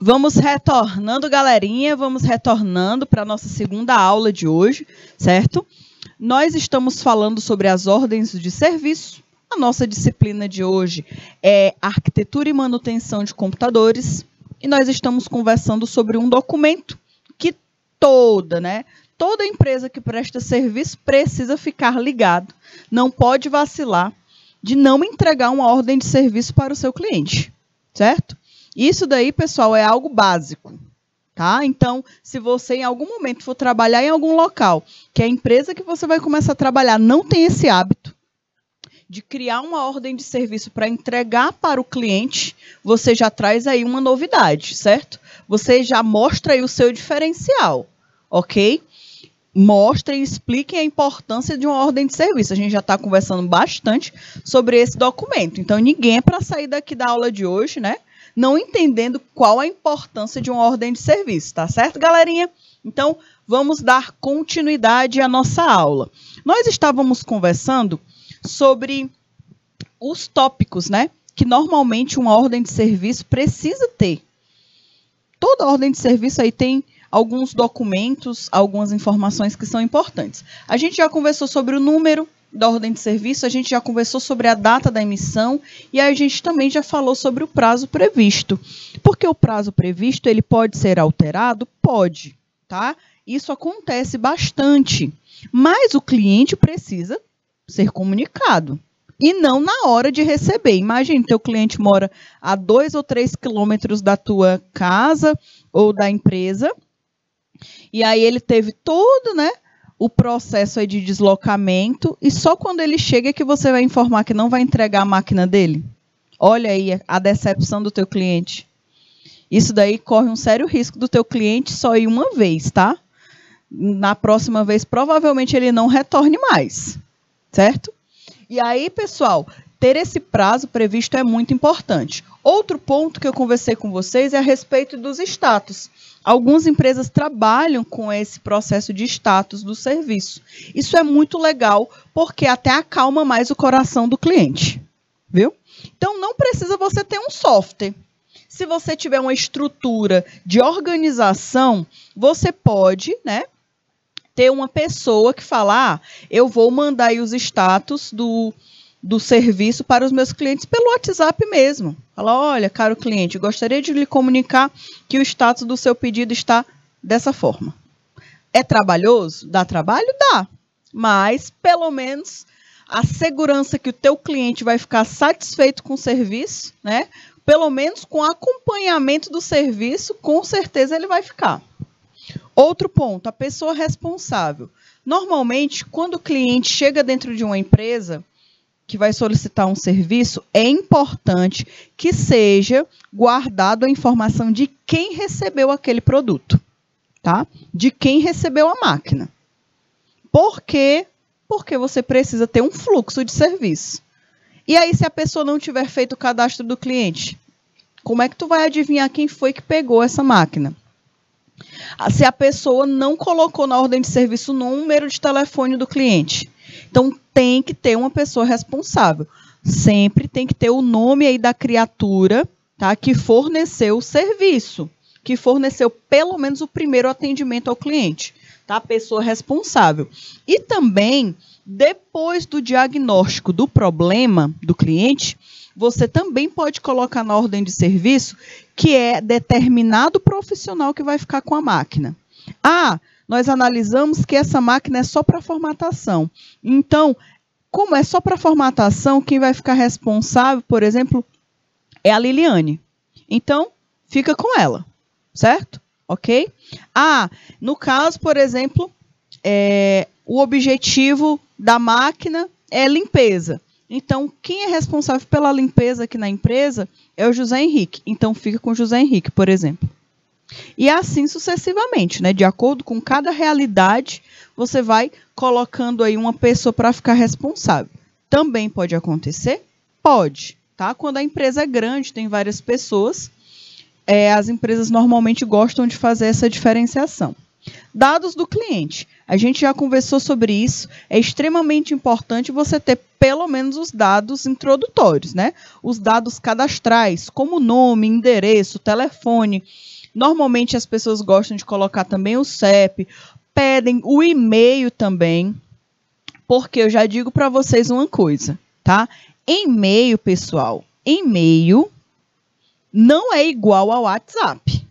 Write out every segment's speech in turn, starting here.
Vamos retornando, galerinha, vamos retornando para a nossa segunda aula de hoje, certo? Nós estamos falando sobre as ordens de serviço. A nossa disciplina de hoje é Arquitetura e Manutenção de Computadores. E nós estamos conversando sobre um documento que toda empresa que presta serviço precisa ficar ligado. Não pode vacilar de não entregar uma ordem de serviço para o seu cliente, certo? Isso daí, pessoal, é algo básico, tá? Então, se você em algum momento for trabalhar em algum local, que a empresa que você vai começar a trabalhar não tem esse hábito de criar uma ordem de serviço para entregar para o cliente, você já traz aí uma novidade, certo? Você já mostra aí o seu diferencial, ok? Mostrem e expliquem a importância de uma ordem de serviço. A gente já está conversando bastante sobre esse documento. Então, ninguém é para sair daqui da aula de hoje, né? Não entendendo qual a importância de uma ordem de serviço, tá certo, galerinha? Então, vamos dar continuidade à nossa aula. Nós estávamos conversando sobre os tópicos, né? Que normalmente uma ordem de serviço precisa ter. Toda ordem de serviço aí tem alguns documentos, algumas informações que são importantes. A gente já conversou sobre o número da ordem de serviço, a gente já conversou sobre a data da emissão e a gente também já falou sobre o prazo previsto. Porque o prazo previsto, ele pode ser alterado? Pode, tá? Isso acontece bastante, mas o cliente precisa ser comunicado e não na hora de receber. Imagine, teu cliente mora a 2 ou 3 quilômetros da tua casa ou da empresa e aí ele teve todo, o processo aí de deslocamento e só quando ele chega que você vai informar que não vai entregar a máquina dele. Olha aí a decepção do teu cliente. Isso daí corre um sério risco do teu cliente só ir uma vez, tá? Na próxima vez, provavelmente ele não retorne mais, certo? E aí, pessoal, ter esse prazo previsto é muito importante. Outro ponto que eu conversei com vocês é a respeito dos status. Algumas empresas trabalham com esse processo de status do serviço. Isso é muito legal, porque até acalma mais o coração do cliente, viu? Então, não precisa você ter um software. Se você tiver uma estrutura de organização, você pode, ter uma pessoa que fala, eu vou mandar aí os status do serviço para os meus clientes pelo WhatsApp mesmo. Fala, olha, caro cliente, gostaria de lhe comunicar que o status do seu pedido está dessa forma. É trabalhoso? Dá trabalho? Dá. Mas, pelo menos, a segurança que o teu cliente vai ficar satisfeito com o serviço, pelo menos com o acompanhamento do serviço, com certeza ele vai ficar. Outro ponto, a pessoa responsável. Normalmente, quando o cliente chega dentro de uma empresa que vai solicitar um serviço, é importante que seja guardado a informação de quem recebeu aquele produto, tá? De quem recebeu a máquina. Por quê? Porque você precisa ter um fluxo de serviço. E aí, se a pessoa não tiver feito o cadastro do cliente, como é que tu vai adivinhar quem foi que pegou essa máquina? Se a pessoa não colocou na ordem de serviço o número de telefone do cliente. Então, tem que ter uma pessoa responsável. Sempre tem que ter o nome aí da criatura, tá, que forneceu o serviço, que forneceu pelo menos o primeiro atendimento ao cliente, tá? A pessoa responsável. E também, depois do diagnóstico do problema do cliente, você também pode colocar na ordem de serviço que é determinado profissional que vai ficar com a máquina. Nós analisamos que essa máquina é só para formatação. Então, como é só para formatação, quem vai ficar responsável, por exemplo, é a Liliane. Então, fica com ela, certo? Ok? No caso, por exemplo, o objetivo da máquina é limpeza. Então, quem é responsável pela limpeza aqui na empresa é o José Henrique. Então, fica com o José Henrique, por exemplo. E assim sucessivamente, De acordo com cada realidade, você vai colocando aí uma pessoa para ficar responsável. Também pode acontecer? Pode, tá? Quando a empresa é grande, tem várias pessoas, as empresas normalmente gostam de fazer essa diferenciação. Dados do cliente. A gente já conversou sobre isso. É extremamente importante você ter pelo menos os dados introdutórios, né? Os dados cadastrais, como nome, endereço, telefone. Normalmente as pessoas gostam de colocar também o CEP, pedem o e-mail também, porque eu já digo para vocês uma coisa, tá? E-mail, pessoal, e-mail não é igual ao WhatsApp.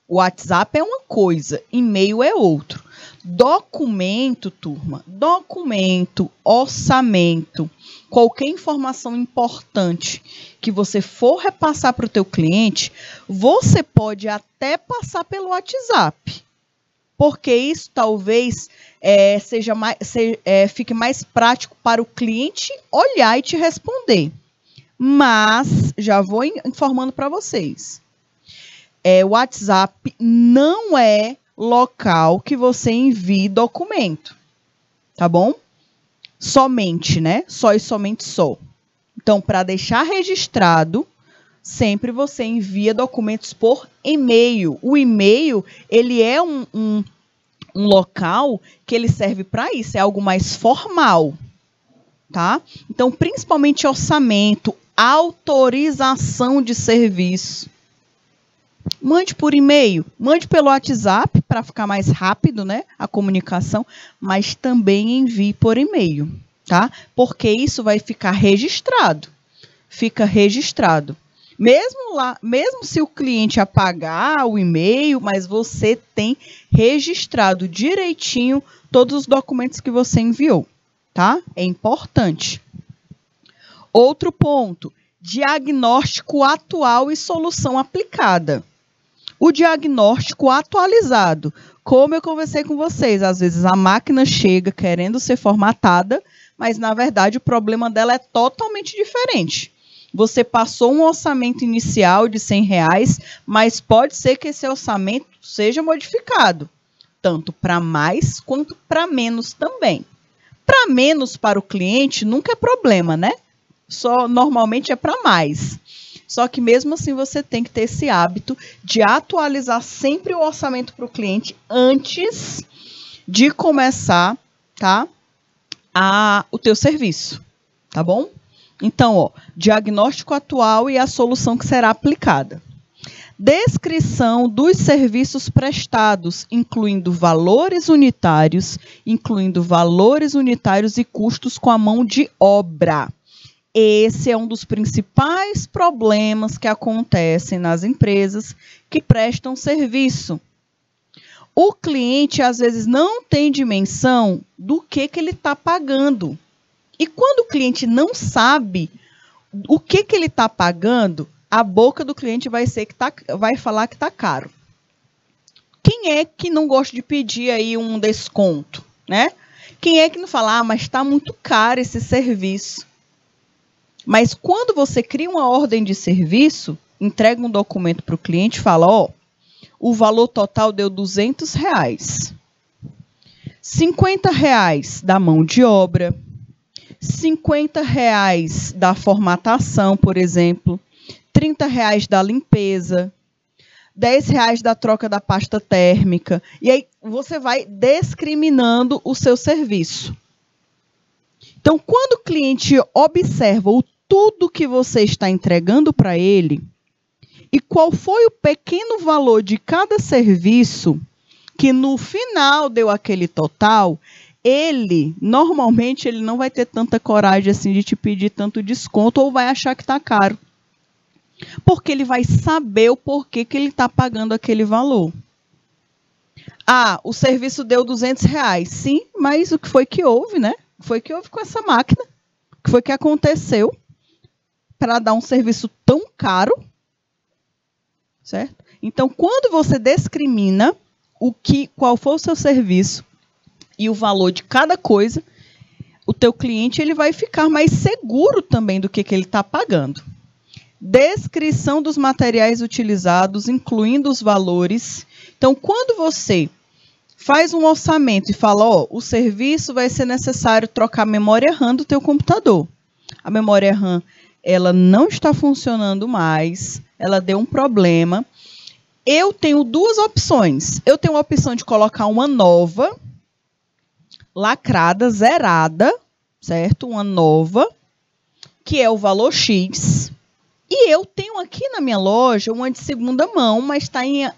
O WhatsApp é uma coisa, e-mail é outro. Documento, turma, documento, orçamento, qualquer informação importante que você for repassar para o teu cliente, você pode até passar pelo WhatsApp, porque isso talvez fique mais prático para o cliente olhar e te responder. Mas, já vou informando para vocês, o WhatsApp não é local que você envie documento, tá bom? Somente, né? Só e somente só. Então, para deixar registrado, sempre você envia documentos por e-mail. O e-mail, ele é um local que ele serve para isso, é algo mais formal, tá? Então, principalmente orçamento, autorização de serviço. Mande por e-mail, mande pelo WhatsApp para ficar mais rápido, né, a comunicação, mas também envie por e-mail, tá? Porque isso vai ficar registrado. Fica registrado. Mesmo se o cliente apagar o e-mail, mas você tem registrado direitinho todos os documentos que você enviou, tá? É importante. Outro ponto, diagnóstico atual e solução aplicada. O diagnóstico atualizado, como eu conversei com vocês, às vezes a máquina chega querendo ser formatada, mas na verdade o problema dela é totalmente diferente. Você passou um orçamento inicial de R$100, mas pode ser que esse orçamento seja modificado, tanto para mais quanto para menos também. Para menos para o cliente nunca é problema, né? Normalmente é para mais. Só que mesmo assim você tem que ter esse hábito de atualizar sempre o orçamento para o cliente antes de começar, tá, o teu serviço, tá bom? Então, diagnóstico atual e a solução que será aplicada. Descrição dos serviços prestados, incluindo valores unitários e custos com a mão de obra. Esse é um dos principais problemas que acontecem nas empresas que prestam serviço. O cliente, às vezes, não tem dimensão do que ele está pagando. E quando o cliente não sabe o que ele está pagando, a boca do cliente vai falar que está caro. Quem é que não gosta de pedir aí um desconto, né? Quem é que não fala, mas está muito caro esse serviço? Mas quando você cria uma ordem de serviço, entrega um documento para o cliente e fala, o valor total deu R$200, R$50 da mão de obra, R$50 da formatação, por exemplo, R$30 da limpeza, R$10 da troca da pasta térmica. E aí você vai discriminando o seu serviço. Então, quando o cliente observa tudo que você está entregando para ele e qual foi o pequeno valor de cada serviço que no final deu aquele total, normalmente ele não vai ter tanta coragem assim de te pedir tanto desconto ou vai achar que está caro. Porque ele vai saber o porquê que ele está pagando aquele valor. O serviço deu R$200. Sim, mas o que foi que houve, né? O que foi que houve com essa máquina? O que foi que aconteceu para dar um serviço tão caro? Certo? Então, quando você discrimina qual foi o seu serviço e o valor de cada coisa, o teu cliente ele vai ficar mais seguro também do que ele está pagando. Descrição dos materiais utilizados, incluindo os valores. Então, quando você faz um orçamento e fala, o serviço vai ser necessário trocar a memória RAM do teu computador. A memória RAM, ela não está funcionando mais, ela deu um problema. Eu tenho duas opções. Eu tenho a opção de colocar uma nova, lacrada, zerada, certo? Uma nova, que é o valor X. E eu tenho aqui na minha loja uma de segunda mão, mas está em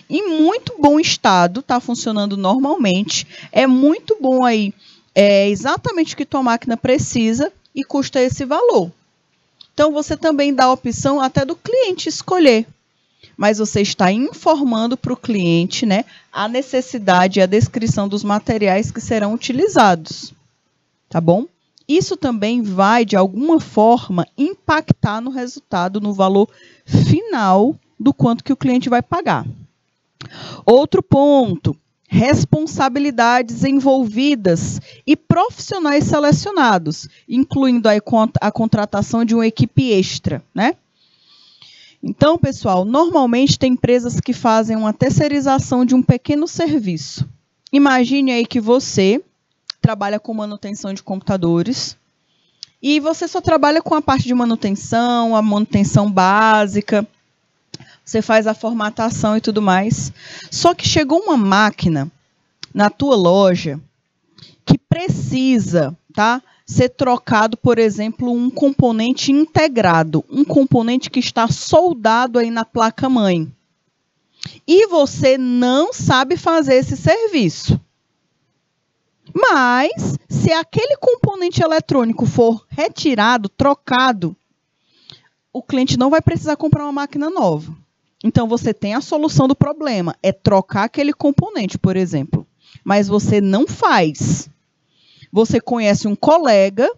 muito bom estado, está funcionando normalmente. É muito bom aí, é exatamente o que tua máquina precisa e custa esse valor. Então, você também dá a opção até do cliente escolher. Mas você está informando para o cliente, né, a necessidade e a descrição dos materiais que serão utilizados. Tá bom? Isso também vai, de alguma forma, impactar no resultado, no valor final do quanto que o cliente vai pagar. Outro ponto, responsabilidades envolvidas e profissionais selecionados, incluindo a contratação de uma equipe extra, né? Então, pessoal, normalmente tem empresas que fazem uma terceirização de um pequeno serviço. Imagine aí que você trabalha com manutenção de computadores e você só trabalha com a parte de manutenção, a manutenção básica, você faz a formatação e tudo mais. Só que chegou uma máquina na tua loja que precisa, tá, ser trocado, por exemplo, um componente integrado, um componente que está soldado aí na placa-mãe. E você não sabe fazer esse serviço. Mas, se aquele componente eletrônico for retirado, trocado, o cliente não vai precisar comprar uma máquina nova. Então, você tem a solução do problema, é trocar aquele componente, por exemplo. Mas você não faz. Você conhece um colega,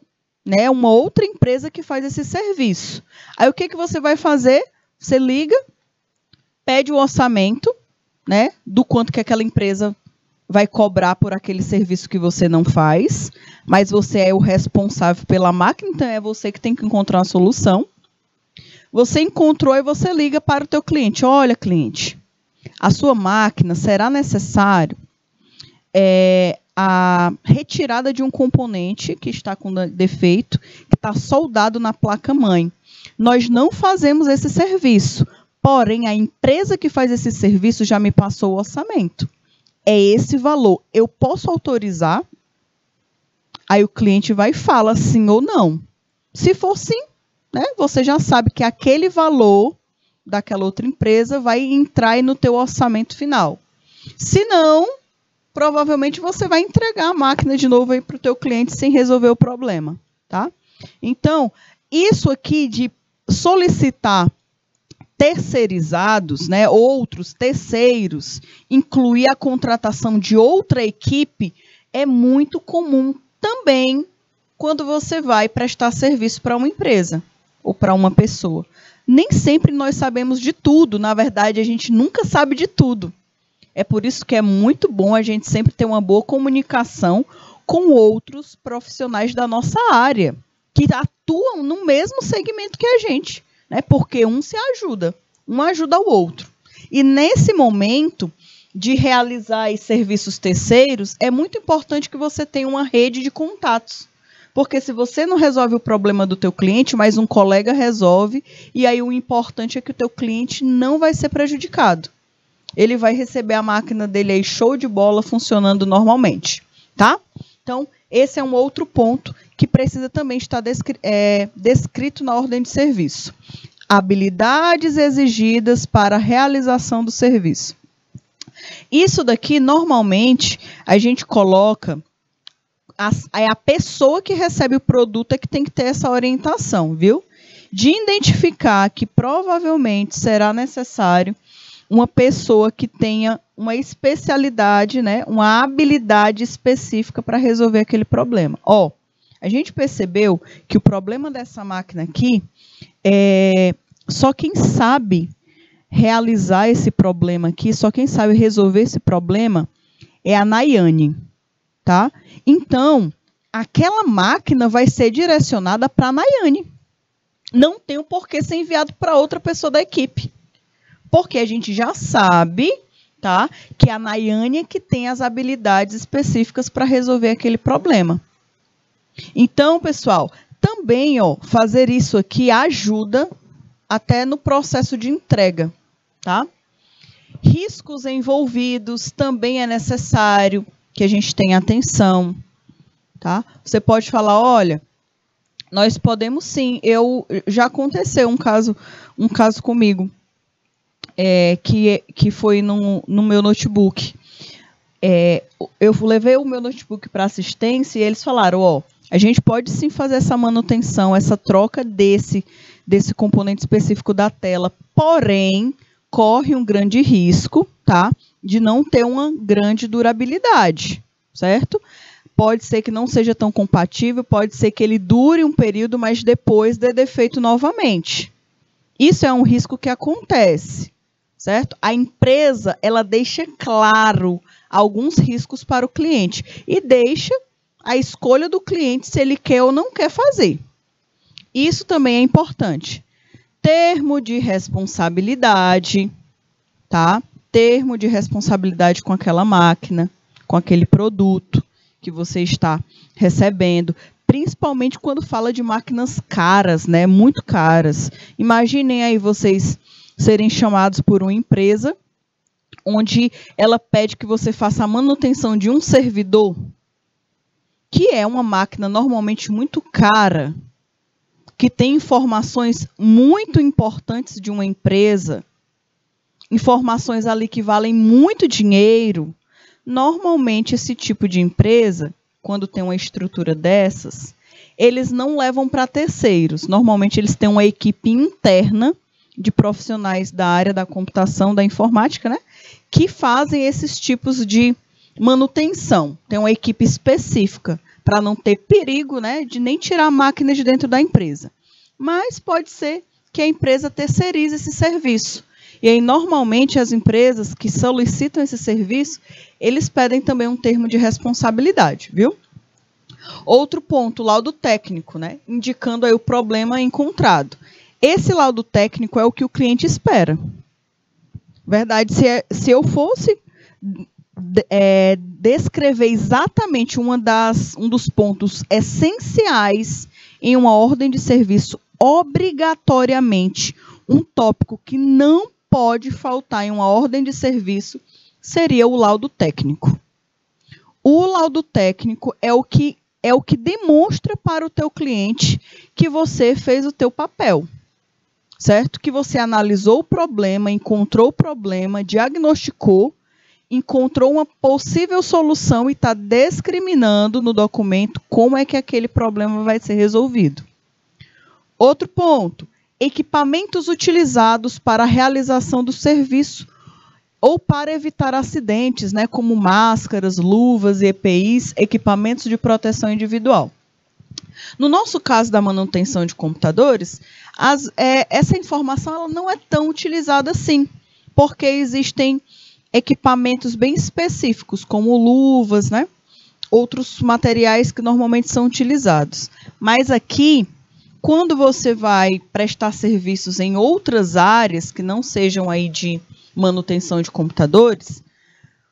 né, uma outra empresa que faz esse serviço. Aí, o que você vai fazer? Você liga, pede o orçamento, né, do quanto que aquela empresa vai cobrar por aquele serviço que você não faz, mas você é o responsável pela máquina, então é você que tem que encontrar uma solução. Você encontrou e você liga para o teu cliente. Olha, cliente, a sua máquina será necessário a retirada de um componente que está com defeito, que está soldado na placa-mãe. Nós não fazemos esse serviço, porém a empresa que faz esse serviço já me passou o orçamento. É esse valor. Eu posso autorizar? Aí o cliente vai e fala sim ou não. Se for sim, né, você já sabe que aquele valor daquela outra empresa vai entrar aí no teu orçamento final. Se não, provavelmente você vai entregar a máquina de novo aí para o teu cliente sem resolver o problema, tá? Então, isso aqui de solicitar terceirizados, né, outros terceiros, incluir a contratação de outra equipe, é muito comum também quando você vai prestar serviço para uma empresa ou para uma pessoa. Nem sempre nós sabemos de tudo, na verdade a gente nunca sabe de tudo. É por isso que é muito bom a gente sempre ter uma boa comunicação com outros profissionais da nossa área, que atuam no mesmo segmento que a gente, né? Porque um se ajuda, um ajuda o outro. E nesse momento de realizar serviços terceiros, é muito importante que você tenha uma rede de contatos. Porque se você não resolve o problema do teu cliente, mas um colega resolve, e aí o importante é que o teu cliente não vai ser prejudicado. Ele vai receber a máquina dele aí show de bola, funcionando normalmente, tá? Então, esse é um outro ponto que precisa também estar descrito na ordem de serviço. Habilidades exigidas para a realização do serviço. Isso daqui, normalmente, a gente coloca... a pessoa que recebe o produto é que tem que ter essa orientação, viu? De identificar que provavelmente será necessário uma pessoa que tenha uma especialidade, né, uma habilidade específica para resolver aquele problema. Ó, a gente percebeu que o problema dessa máquina aqui só quem sabe realizar esse problema aqui, só quem sabe resolver esse problema é a Nayane, tá? Então, aquela máquina vai ser direcionada para a Nayane. Não tem o porquê ser enviado para outra pessoa da equipe. Porque a gente já sabe, tá, que a Nayane é que tem as habilidades específicas para resolver aquele problema. Então, pessoal, também, ó, fazer isso aqui ajuda até no processo de entrega, tá? Riscos envolvidos também é necessário que a gente tenha atenção, tá? Você pode falar, olha, nós podemos sim, já aconteceu um caso comigo, que foi no meu notebook. Eu levei o meu notebook para assistência e eles falaram, a gente pode sim fazer essa manutenção, essa troca desse componente específico da tela, porém, corre um grande risco, tá, de não ter uma grande durabilidade, certo? Pode ser que não seja tão compatível, pode ser que ele dure um período, mas depois dê defeito novamente. Isso é um risco que acontece, certo? A empresa, ela deixa claro alguns riscos para o cliente e deixa a escolha do cliente se ele quer ou não quer fazer. Isso também é importante. Termo de responsabilidade, tá? Termo de responsabilidade com aquela máquina, com aquele produto que você está recebendo, principalmente quando fala de máquinas caras, né? Muito caras. Imaginem aí vocês serem chamados por uma empresa onde ela pede que você faça a manutenção de um servidor, que é uma máquina normalmente muito cara, que tem informações muito importantes de uma empresa, informações ali que valem muito dinheiro. Normalmente, esse tipo de empresa, quando tem uma estrutura dessas, eles não levam para terceiros. Normalmente, eles têm uma equipe interna de profissionais da área da computação, da informática, né, que fazem esses tipos de manutenção. Tem uma equipe específica para não ter perigo, né, de nem tirar a máquina de dentro da empresa. Mas pode ser que a empresa terceirize esse serviço. E aí, normalmente, as empresas que solicitam esse serviço, eles pedem também um termo de responsabilidade, viu? Outro ponto, laudo técnico, né? Indicando aí o problema encontrado. Esse laudo técnico é o que o cliente espera. Verdade, se eu fosse descrever exatamente um dos pontos essenciais em uma ordem de serviço, obrigatoriamente, um tópico que não pode faltar em uma ordem de serviço seria o laudo técnico. O laudo técnico é o que demonstra para o teu cliente que você fez o teu papel, certo? Que você analisou o problema, encontrou o problema, diagnosticou, encontrou uma possível solução e está discriminando no documento como é que aquele problema vai ser resolvido. Outro ponto, equipamentos utilizados para a realização do serviço ou para evitar acidentes, né, como máscaras, luvas e EPIs, equipamentos de proteção individual. No nosso caso da manutenção de computadores, essa informação ela não é tão utilizada assim, porque existem equipamentos bem específicos, como luvas, né, outros materiais que normalmente são utilizados. Mas aqui, quando você vai prestar serviços em outras áreas que não sejam aí de manutenção de computadores,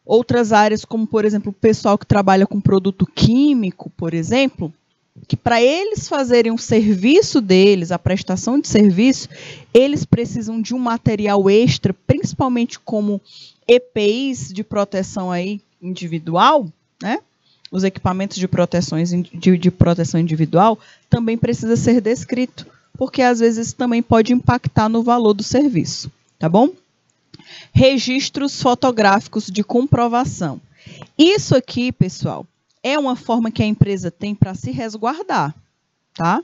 outras áreas como, por exemplo, o pessoal que trabalha com produto químico, por exemplo, que para eles fazerem o serviço deles, a prestação de serviço, eles precisam de um material extra, principalmente como EPIs de proteção aí individual, né? Os equipamentos de proteção individual, também precisa ser descrito, porque às vezes isso também pode impactar no valor do serviço, tá bom? Registros fotográficos de comprovação. Isso aqui, pessoal, é uma forma que a empresa tem para se resguardar, tá?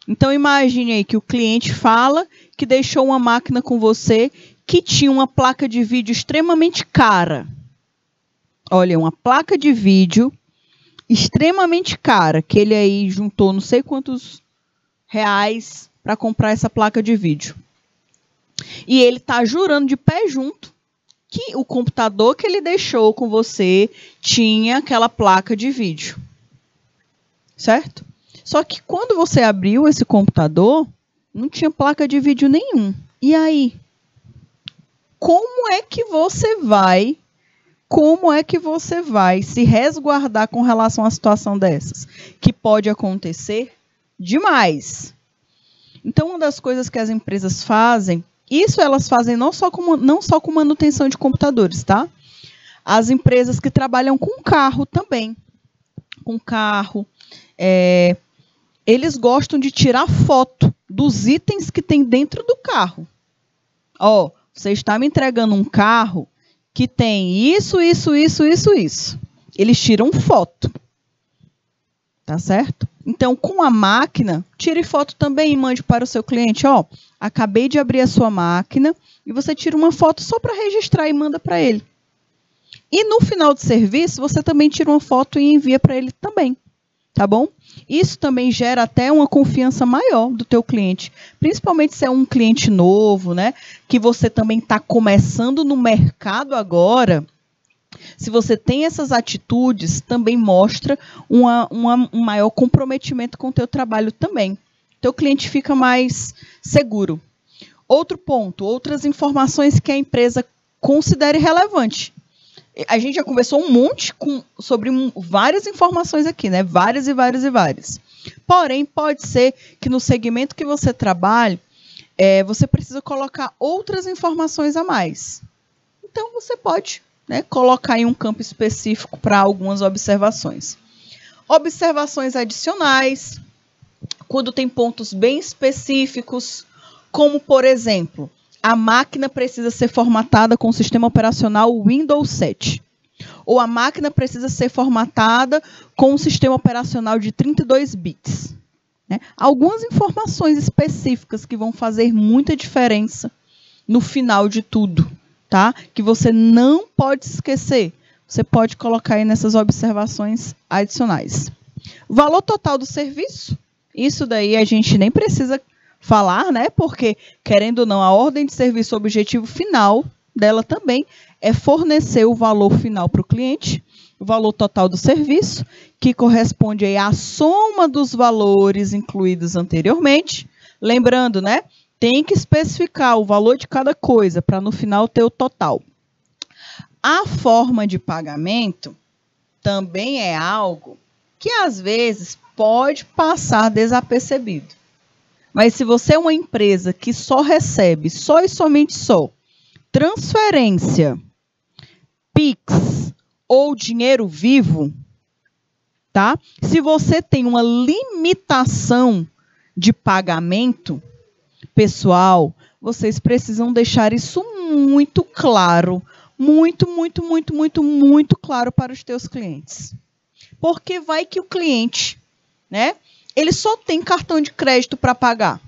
Então, imagine aí que o cliente fala que deixou uma máquina com você que tinha uma placa de vídeo extremamente cara. Olha, uma placa de vídeo extremamente cara, que ele aí juntou não sei quantos reais para comprar essa placa de vídeo. E ele está jurando de pé junto que o computador que ele deixou com você tinha aquela placa de vídeo. Certo? Só que quando você abriu esse computador, não tinha placa de vídeo nenhum. E aí? Como é que você vai se resguardar com relação a situação dessas? Que pode acontecer demais. Então, uma das coisas que as empresas fazem, isso elas fazem não só com manutenção de computadores, tá? As empresas que trabalham com carro também. com o carro, eles gostam de tirar foto dos itens que tem dentro do carro. Ó, você está me entregando um carro que tem isso, isso, isso, isso, isso. Eles tiram foto. Tá certo? Então, com a máquina, tire foto também e mande para o seu cliente. Ó, acabei de abrir a sua máquina e você tira uma foto só para registrar e manda para ele. E no final do serviço, você também tira uma foto e envia para ele também. Tá bom? Isso também gera até uma confiança maior do teu cliente. Principalmente se é um cliente novo, né? Que você também está começando no mercado agora. Se você tem essas atitudes, também mostra um maior comprometimento com o teu trabalho também. Teu cliente fica mais seguro. Outro ponto, outras informações que a empresa considere relevante. A gente já conversou um monte sobre várias informações aqui, né? Várias e várias e várias. Porém, pode ser que no segmento que você trabalhe, você precisa colocar outras informações a mais. Então, você pode, né, colocar em um campo específico para algumas observações. Observações adicionais, quando tem pontos bem específicos, como, por exemplo, a máquina precisa ser formatada com o sistema operacional Windows 7. Ou a máquina precisa ser formatada com um sistema operacional de 32 bits. Né? Algumas informações específicas que vão fazer muita diferença no final de tudo, tá? Que você não pode esquecer. Você pode colocar aí nessas observações adicionais. Valor total do serviço. Isso daí a gente nem precisa falar, né? Porque, querendo ou não, a ordem de serviço, o objetivo final dela também é fornecer o valor final para o cliente, o valor total do serviço, que corresponde aí à soma dos valores incluídos anteriormente. Lembrando, né? Tem que especificar o valor de cada coisa para no final ter o total. A forma de pagamento também é algo que às vezes pode passar desapercebido. Mas se você é uma empresa que só recebe, só e somente só, transferência, Pix ou dinheiro vivo, tá? Se você tem uma limitação de pagamento, pessoal, vocês precisam deixar isso muito claro, muito claro para os teus clientes. Porque vai que o cliente, né? Ele só tem cartão de crédito para pagar.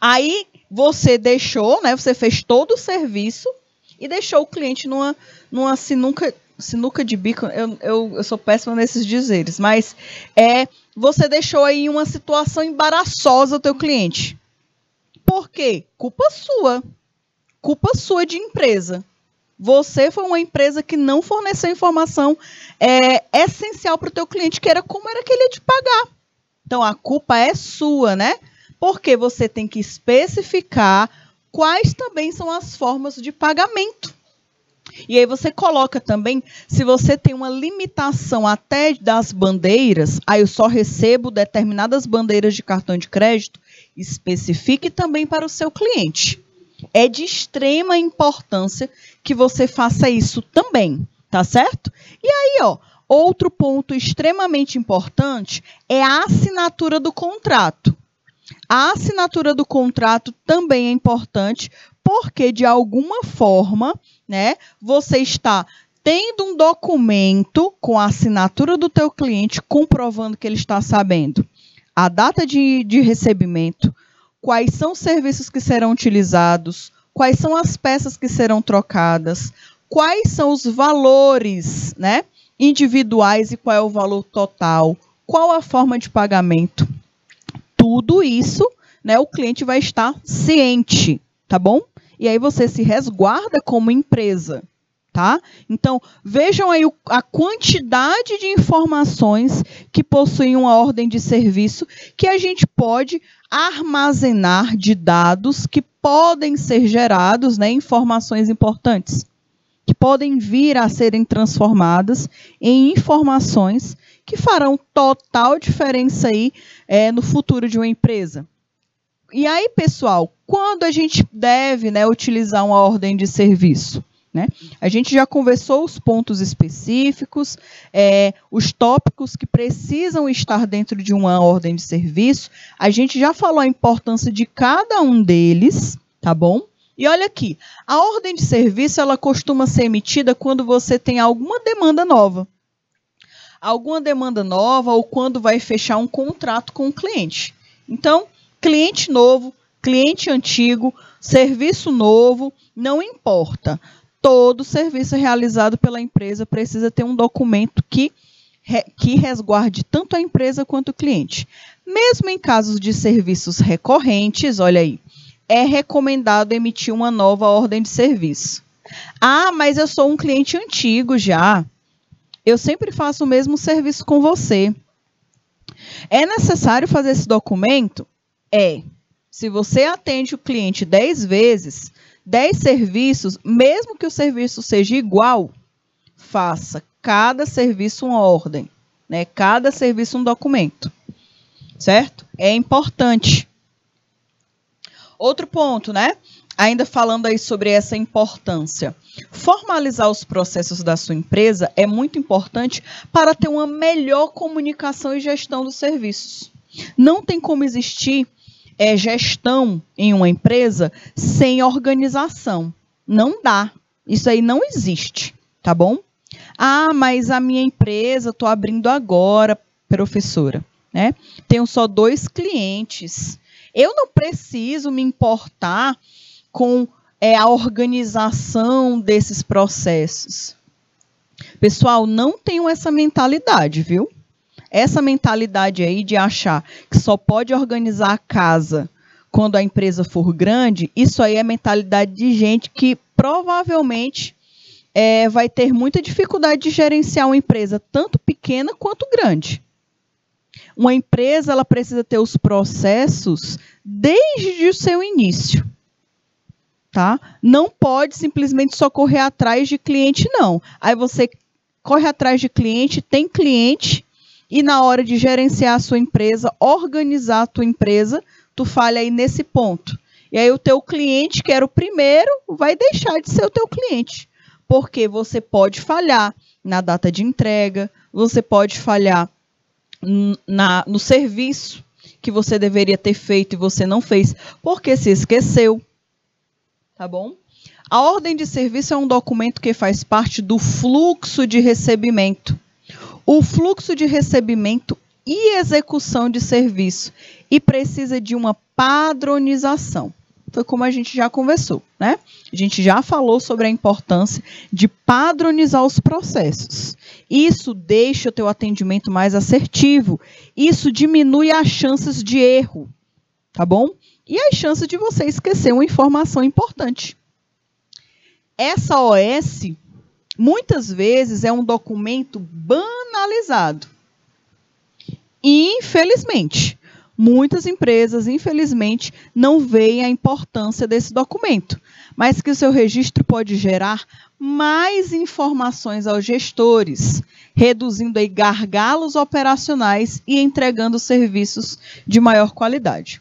Aí você deixou, né? Você fez todo o serviço e deixou o cliente numa sinuca de bico. Eu sou péssima nesses dizeres, mas você deixou aí uma situação embaraçosa o teu cliente. Por quê? Culpa sua de empresa. Você foi uma empresa que não forneceu informação essencial para o teu cliente, que era como era que ele ia te pagar. Então, a culpa é sua, né? Porque você tem que especificar quais também são as formas de pagamento. E aí você coloca também, se você tem uma limitação até das bandeiras, aí eu só recebo determinadas bandeiras de cartão de crédito, especifique também para o seu cliente. É de extrema importância que você faça isso também, tá certo? E aí, ó, outro ponto extremamente importante é a assinatura do contrato. A assinatura do contrato também é importante porque, de alguma forma, né, você está tendo um documento com a assinatura do teu cliente comprovando que ele está sabendo a data de recebimento, quais são os serviços que serão utilizados, quais são as peças que serão trocadas, quais são os valores, né, individuais e qual é o valor total, qual a forma de pagamento. Tudo isso, né, o cliente vai estar ciente, tá bom? E aí você se resguarda como empresa, tá? Então, vejam aí a quantidade de informações que possuem uma ordem de serviço que a gente pode armazenar de dados que podem ser gerados, né, informações importantes, que podem vir a serem transformadas em informações que farão total diferença aí, no futuro de uma empresa. E aí, pessoal, quando a gente deve, né, utilizar uma ordem de serviço? né? A gente já conversou os pontos específicos, os tópicos que precisam estar dentro de uma ordem de serviço. A gente já falou a importância de cada um deles, tá bom? E olha aqui, a ordem de serviço ela costuma ser emitida quando você tem alguma demanda nova. Alguma demanda nova ou quando vai fechar um contrato com o cliente. Então, cliente novo, cliente antigo, serviço novo, não importa. Todo serviço realizado pela empresa precisa ter um documento que resguarde tanto a empresa quanto o cliente. Mesmo em casos de serviços recorrentes, olha aí, é recomendado emitir uma nova ordem de serviço. Ah, mas eu sou um cliente antigo já. Eu sempre faço o mesmo serviço com você. É necessário fazer esse documento? Se você atende o cliente 10 vezes, 10 serviços, mesmo que o serviço seja igual, faça cada serviço uma ordem, né? Cada serviço um documento, certo? É importante. Outro ponto, né? Ainda falando aí sobre essa importância. Formalizar os processos da sua empresa é muito importante para ter uma melhor comunicação e gestão dos serviços. Não tem como existir gestão em uma empresa sem organização. Não dá. Isso aí não existe, tá bom? Ah, mas a minha empresa, estou abrindo agora, professora, né? Tenho só 2 clientes. Eu não preciso me importar com a organização desses processos. Pessoal, não tenham essa mentalidade, viu? Essa mentalidade aí de achar que só pode organizar a casa quando a empresa for grande, isso aí é mentalidade de gente que provavelmente vai ter muita dificuldade de gerenciar uma empresa, tanto pequena quanto grande. Uma empresa ela precisa ter os processos desde o seu início. Tá? Não pode simplesmente só correr atrás de cliente, não. Aí você corre atrás de cliente, tem cliente, e na hora de gerenciar a sua empresa, organizar a tua empresa, tu falha aí nesse ponto. E aí o teu cliente, que era o primeiro, vai deixar de ser o teu cliente. Porque você pode falhar na data de entrega, você pode falhar no serviço que você deveria ter feito e você não fez, porque se esqueceu. Tá bom? A ordem de serviço é um documento que faz parte do fluxo de recebimento. O fluxo de recebimento e execução de serviço. E precisa de uma padronização. Foi como a gente já conversou, né? A gente já falou sobre a importância de padronizar os processos. Isso deixa o teu atendimento mais assertivo. Isso diminui as chances de erro. Tá bom? E as chances de você esquecer uma informação importante. Essa OS, muitas vezes, é um documento banalizado. E, infelizmente, muitas empresas, infelizmente, não veem a importância desse documento, mas que o seu registro pode gerar mais informações aos gestores, reduzindo aí gargalos operacionais e entregando serviços de maior qualidade.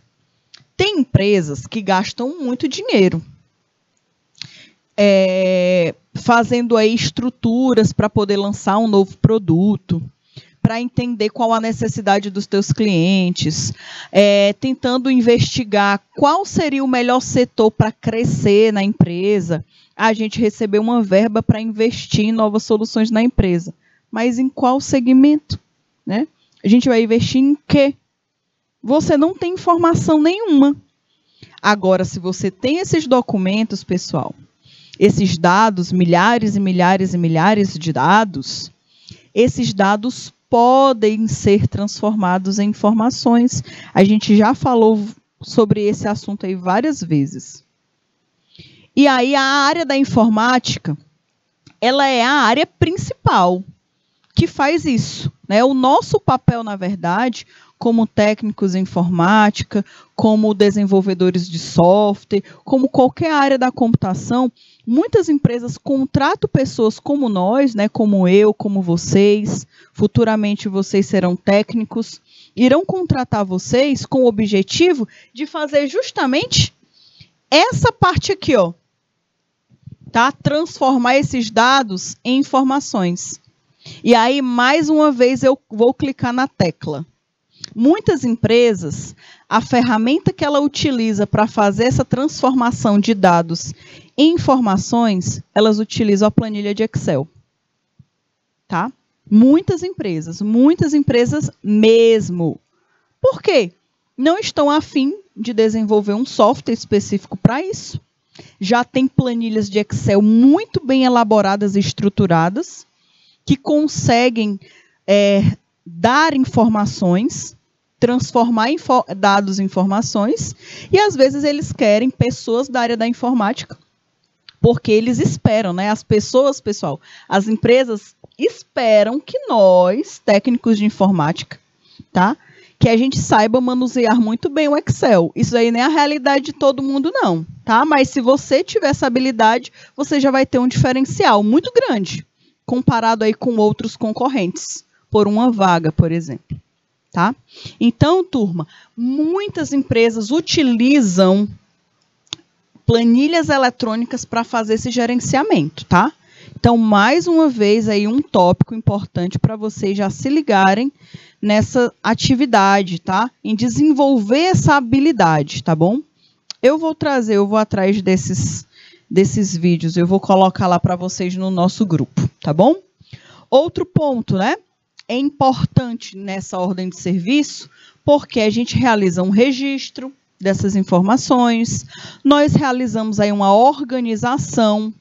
Tem empresas que gastam muito dinheiro fazendo aí estruturas para poder lançar um novo produto, para entender qual a necessidade dos teus clientes, tentando investigar qual seria o melhor setor para crescer na empresa. A gente recebeu uma verba para investir em novas soluções na empresa. Mas em qual segmento? Né? A gente vai investir em quê? Você não tem informação nenhuma. Agora, se você tem esses documentos, pessoal, esses dados, milhares e milhares e milhares de dados, esses dados podem ser transformados em informações. A gente já falou sobre esse assunto aí várias vezes. E aí a área da informática, ela é a área principal que faz isso, né? O nosso papel, na verdade, como técnicos em informática, como desenvolvedores de software, como qualquer área da computação, muitas empresas contratam pessoas como nós, né, como eu, como vocês. Futuramente vocês serão técnicos, irão contratar vocês com o objetivo de fazer justamente essa parte aqui, ó. tá? Transformar esses dados em informações. E aí, mais uma vez, eu vou clicar na tecla. Muitas empresas, a ferramenta que ela utiliza para fazer essa transformação de dados em informações, elas utilizam a planilha de Excel. Tá? Muitas empresas mesmo. Por quê? Não estão a fim de desenvolver um software específico para isso. Já tem planilhas de Excel muito bem elaboradas e estruturadas, que conseguem dar informações, transformar dados em informações, e às vezes eles querem pessoas da área da informática, porque eles esperam, né? As pessoas, pessoal, as empresas esperam que nós, técnicos de informática, tá? Que a gente saiba manusear muito bem o Excel. Isso aí não é a realidade de todo mundo, não, tá? Mas se você tiver essa habilidade, você já vai ter um diferencial muito grande, comparado aí com outros concorrentes, por uma vaga, por exemplo. Tá? Então, turma, muitas empresas utilizam planilhas eletrônicas para fazer esse gerenciamento, tá? Então, mais uma vez, aí um tópico importante para vocês já se ligarem nessa atividade, tá? Em desenvolver essa habilidade, tá bom? Eu vou atrás desses vídeos, eu vou colocar lá para vocês no nosso grupo, tá bom? Outro ponto, né? É importante nessa ordem de serviço, porque a gente realiza um registro dessas informações, nós realizamos aí uma organização,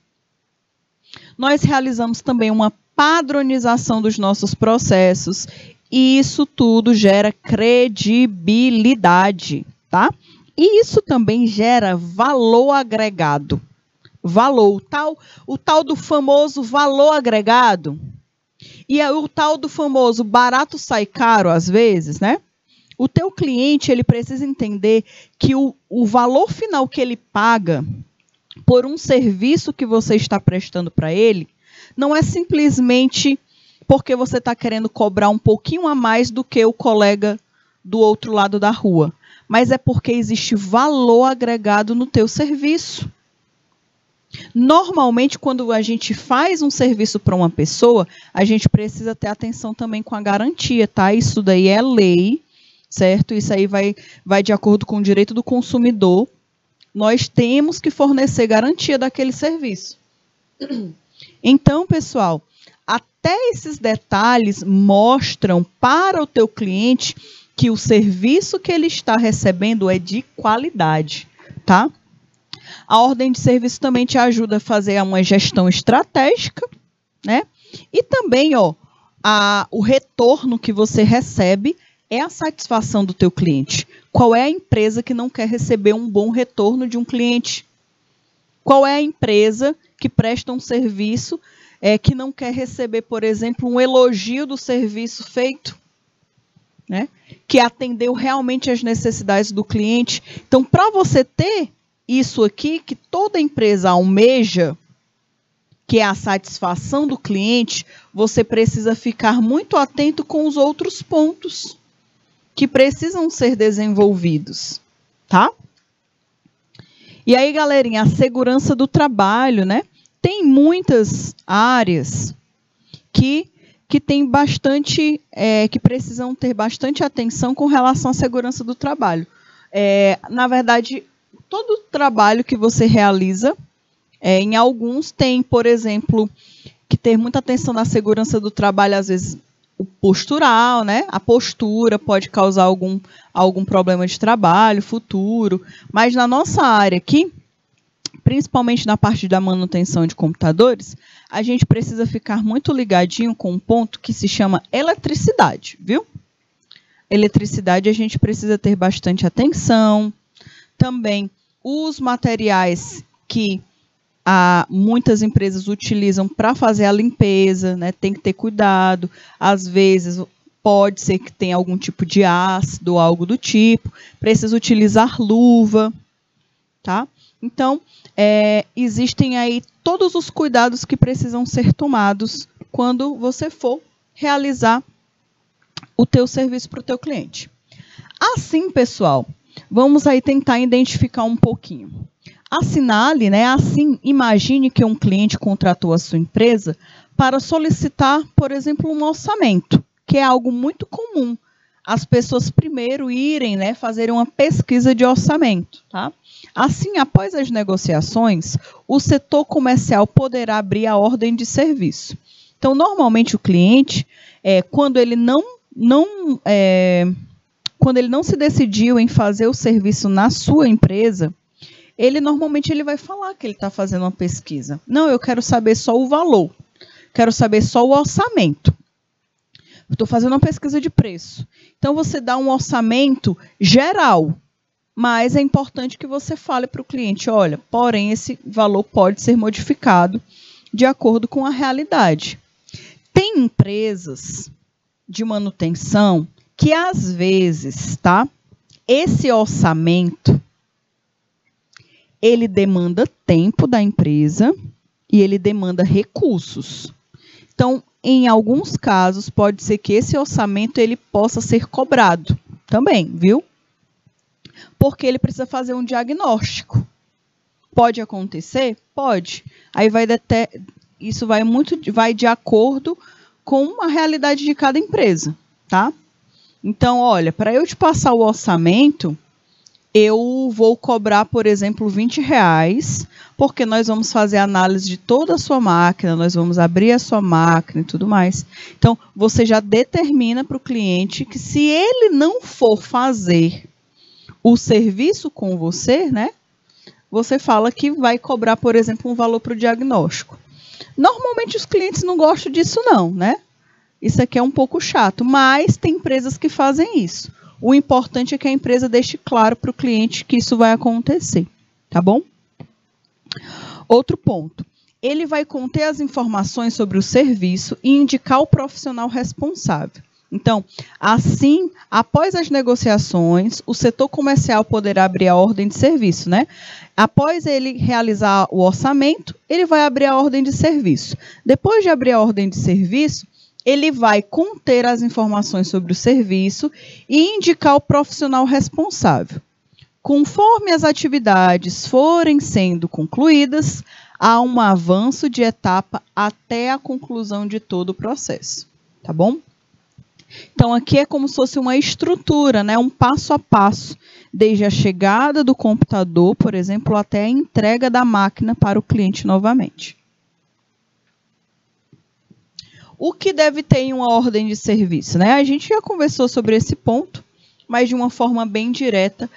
nós realizamos também uma padronização dos nossos processos, e isso tudo gera credibilidade, tá? E isso também gera valor agregado. Valor, o tal do famoso valor agregado. E o tal do famoso barato sai caro, às vezes, né? O teu cliente, ele precisa entender que o valor final que ele paga por um serviço que você está prestando para ele, não é simplesmente porque você está querendo cobrar um pouquinho a mais do que o colega do outro lado da rua, mas é porque existe valor agregado no teu serviço. Normalmente, quando a gente faz um serviço para uma pessoa, a gente precisa ter atenção também com a garantia, tá? Isso daí é lei, certo? Isso aí vai de acordo com o direito do consumidor. Nós temos que fornecer garantia daquele serviço. Então, pessoal, até esses detalhes mostram para o teu cliente que o serviço que ele está recebendo é de qualidade, tá? A ordem de serviço também te ajuda a fazer uma gestão estratégica, né? E também, o retorno que você recebe é a satisfação do teu cliente. Qual é a empresa que não quer receber um bom retorno de um cliente? Qual é a empresa que presta um serviço que não quer receber, por exemplo, um elogio do serviço feito, né? Que atendeu realmente às necessidades do cliente? Então, para você ter isso aqui que toda empresa almeja, que é a satisfação do cliente, você precisa ficar muito atento com os outros pontos que precisam ser desenvolvidos, tá? E aí, galerinha, a segurança do trabalho, né? Tem muitas áreas que tem bastante, que precisam ter bastante atenção com relação à segurança do trabalho. Na verdade, todo trabalho que você realiza, em alguns tem, por exemplo, que ter muita atenção na segurança do trabalho, às vezes o postural, né? A postura pode causar algum problema de trabalho futuro, mas na nossa área aqui, principalmente na parte da manutenção de computadores, a gente precisa ficar muito ligadinho com um ponto que se chama eletricidade, viu? Eletricidade a gente precisa ter bastante atenção. Também os materiais que muitas empresas utilizam para fazer a limpeza, né? Tem que ter cuidado. Às vezes pode ser que tenha algum tipo de ácido ou algo do tipo. Precisa utilizar luva, tá? Então, existem aí todos os cuidados que precisam ser tomados quando você for realizar o teu serviço para o teu cliente. Assim, pessoal, vamos aí tentar identificar um pouquinho. Assinale, né? Assim, imagine que um cliente contratou a sua empresa para solicitar, por exemplo, um orçamento, que é algo muito comum. As pessoas primeiro irem, né, fazerem uma pesquisa de orçamento, tá? Assim, após as negociações, o setor comercial poderá abrir a ordem de serviço. Então, normalmente o cliente, quando ele não se decidiu em fazer o serviço na sua empresa, normalmente ele vai falar que ele está fazendo uma pesquisa. Não, eu quero saber só o valor, quero saber só o orçamento. Estou fazendo uma pesquisa de preço. Então, você dá um orçamento geral, mas é importante que você fale para o cliente, olha, porém, esse valor pode ser modificado de acordo com a realidade. Tem empresas de manutenção que, às vezes, tá, esse orçamento, ele demanda tempo da empresa e ele demanda recursos. Então, em alguns casos, pode ser que esse orçamento ele possa ser cobrado também, viu? Porque ele precisa fazer um diagnóstico. Pode acontecer? Pode. Aí isso vai de acordo com a realidade de cada empresa, tá? Então, olha, para eu te passar o orçamento, eu vou cobrar, por exemplo, R$20, porque nós vamos fazer análise de toda a sua máquina, nós vamos abrir a sua máquina e tudo mais. Então, você já determina para o cliente que se ele não for fazer o serviço com você, né, você fala que vai cobrar, por exemplo, um valor para o diagnóstico. Normalmente os clientes não gostam disso não, né? Isso aqui é um pouco chato, mas tem empresas que fazem isso. O importante é que a empresa deixe claro para o cliente que isso vai acontecer, tá bom? Outro ponto. Ele vai conter as informações sobre o serviço e indicar o profissional responsável. Então, assim, após as negociações, o setor comercial poderá abrir a ordem de serviço, né? Após ele realizar o orçamento, ele vai abrir a ordem de serviço. Depois de abrir a ordem de serviço, ele vai conter as informações sobre o serviço e indicar o profissional responsável. Conforme as atividades forem sendo concluídas, há um avanço de etapa até a conclusão de todo o processo, tá bom? Então, aqui é como se fosse uma estrutura, né? Um passo a passo, desde a chegada do computador, por exemplo, até a entrega da máquina para o cliente novamente. O que deve ter em uma ordem de serviço, né? A gente já conversou sobre esse ponto, mas de uma forma bem direta.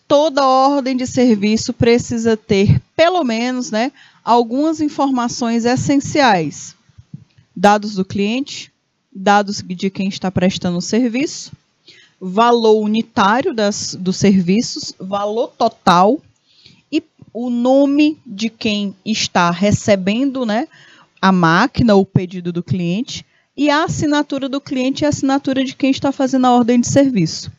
Toda ordem de serviço precisa ter, pelo menos, né, algumas informações essenciais. Dados do cliente, dados de quem está prestando o serviço, valor unitário dos serviços, valor total e o nome de quem está recebendo, né, a máquina ou o pedido do cliente e a assinatura do cliente e a assinatura de quem está fazendo a ordem de serviço.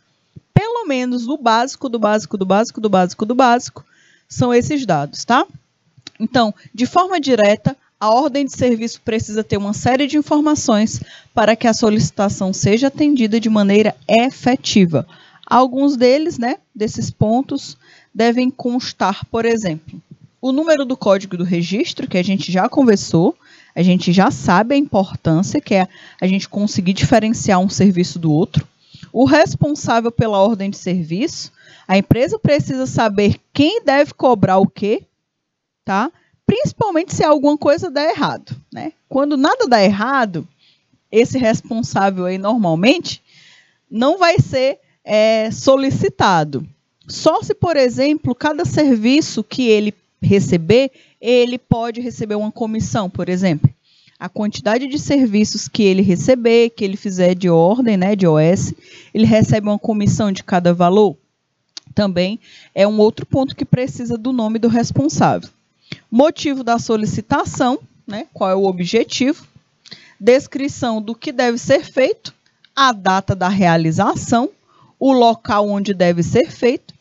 Pelo menos o básico, do básico, do básico, do básico, do básico, são esses dados, tá? Então, de forma direta, a ordem de serviço precisa ter uma série de informações para que a solicitação seja atendida de maneira efetiva. Alguns deles, né, desses pontos, devem constar, por exemplo, o número do código do registro, que a gente já conversou, a gente já sabe a importância, que é a gente conseguir diferenciar um serviço do outro. O responsável pela ordem de serviço, a empresa precisa saber quem deve cobrar o quê, tá? Principalmente se alguma coisa der errado, né? Quando nada dá errado, esse responsável aí normalmente não vai ser solicitado. Só se, por exemplo, cada serviço que ele receber, ele pode receber uma comissão, por exemplo. A quantidade de serviços que ele receber, que ele fizer de ordem, né, de OS, ele recebe uma comissão de cada valor. Também é um outro ponto que precisa do nome do responsável. Motivo da solicitação, né, qual é o objetivo, descrição do que deve ser feito, a data da realização, o local onde deve ser feito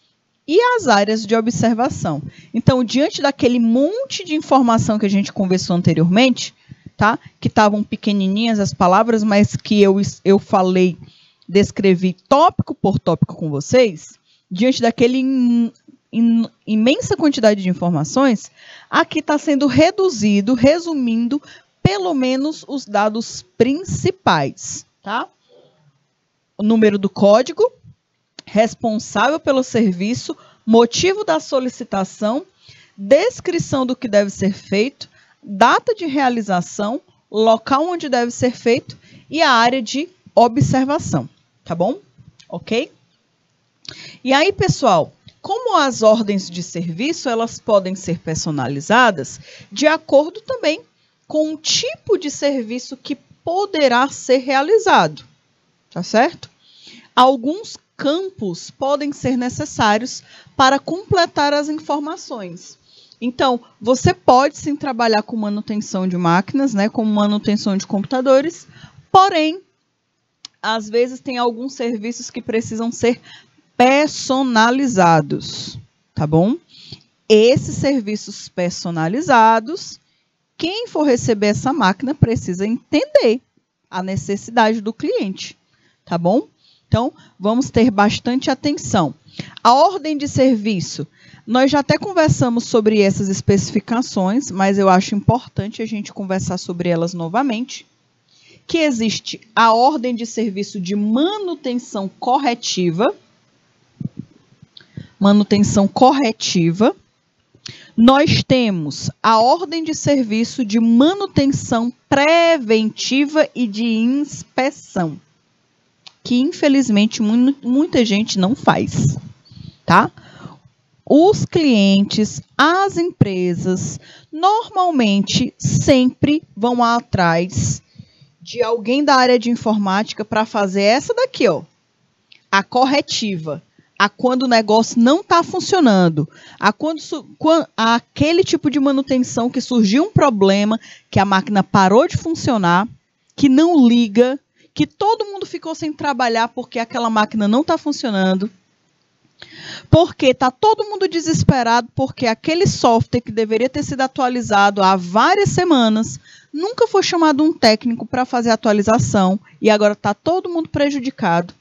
e as áreas de observação. Então, diante daquele monte de informação que a gente conversou anteriormente, tá? Que estavam pequenininhas as palavras, mas que eu falei, descrevi tópico por tópico com vocês, diante daquele imensa quantidade de informações, aqui está sendo resumindo pelo menos os dados principais, tá? O número do código, responsável pelo serviço, motivo da solicitação, descrição do que deve ser feito, data de realização, local onde deve ser feito e a área de observação, tá bom? Ok? E aí, pessoal, como as ordens de serviço, elas podem ser personalizadas de acordo também com o tipo de serviço que poderá ser realizado, tá certo? Alguns campos podem ser necessários para completar as informações. Então, você pode sim trabalhar com manutenção de máquinas, né, como manutenção de computadores, porém, às vezes tem alguns serviços que precisam ser personalizados, tá bom? Esses serviços personalizados, quem for receber essa máquina precisa entender a necessidade do cliente, tá bom? Então, vamos ter bastante atenção. A ordem de serviço, nós já até conversamos sobre essas especificações, mas eu acho importante a gente conversar sobre elas novamente, que existe a ordem de serviço de manutenção corretiva. Nós temos a ordem de serviço de manutenção preventiva e de inspeção, que infelizmente muita gente não faz, tá? Os clientes, as empresas, normalmente sempre vão atrás de alguém da área de informática para fazer essa daqui, ó, a corretiva. A quando o negócio não está funcionando, aquele tipo de manutenção que surgiu um problema, que a máquina parou de funcionar, que não liga, que todo mundo ficou sem trabalhar porque aquela máquina não está funcionando, porque está todo mundo desesperado porque aquele software que deveria ter sido atualizado há várias semanas, nunca foi chamado um técnico para fazer a atualização e agora está todo mundo prejudicado.